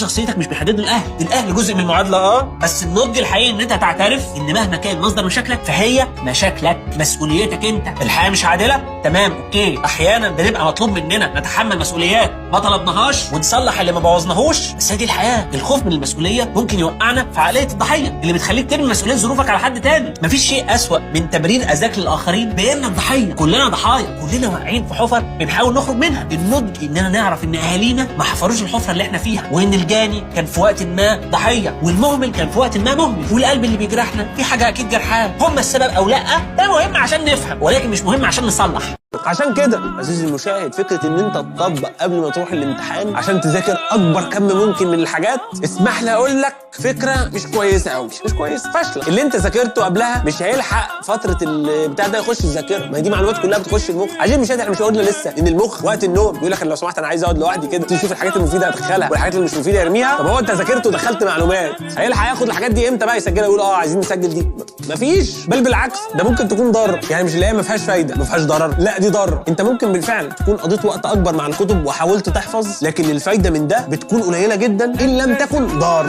شخصيتك مش بيحدده الاهل جزء من المعادله بس النضج الحقيقي ان انت تعترف ان مهما كان مصدر مشاكلك فهي مشاكلك مسؤوليتك انت. الحياه مش عادله، تمام اوكي، احيانا بنبقى مطلوب مننا نتحمل مسؤوليات ما طلبناهاش ونصلح اللي ما بوظناهوش، بس هي دي الحياه. الخوف من المسؤوليه ممكن يوقعنا في عقليه الضحيه اللي بتخليك ترمي مسؤوليه ظروفك على حد تاني. مفيش شيء اسوأ من تبرير اذاك للاخرين بانك ضحيه. كلنا ضحايا، كلنا واقعين في حفر بنحاول نخرج منها. النضج اننا نعرف ان اهالينا ما حفروش الحفره اللي احنا فيها، وان الجاني كان في وقت ما ضحيه، والمهمل كان في وقت ما مهمل، والقلب اللي بيجرحنا في حاجه اكيد جرحاه. هم السبب او لا؟ ده مهم عشان نفهم، ولكن مش مهم عشان نصلح. عشان كده عزيزي المشاهد، فكره ان انت تطبق قبل ما تروح الامتحان عشان تذاكر اكبر كم ممكن من الحاجات، اسمح لي اقول لك فكره مش كويسه قوي، مش كويسه، فاشله. اللي انت ذاكرته قبلها مش هيلحق فتره البتاع ده يخش الذاكره، ما هي دي معلومات كلها بتخش المخ. عايزين المشاهد، احنا مش قلنا لسه ان المخ وقت النوم بيقول لك لو سمحت انا عايز اقعد لوحدي كده تشوف الحاجات المفيده ادخلها والحاجات اللي مش مفيده ارميها. طب هو انت ذاكرت ودخلت معلومات، هيلحق ياخد الحاجات دي امتى بقى يسجلها يقول عايزين نسجل دي؟ مفيش، بل بالعكس ده ممكن تكون ضرر. يعني مش اللي هي ما فيهاش فايده ما فيهاش ضرر، لا دي ضرر. انت ممكن بالفعل تكون قضيت وقت اكبر مع الكتب وحاولت تحفظ، لكن الفايده من ده بتكون قليله جدا ان لم تكن ضار.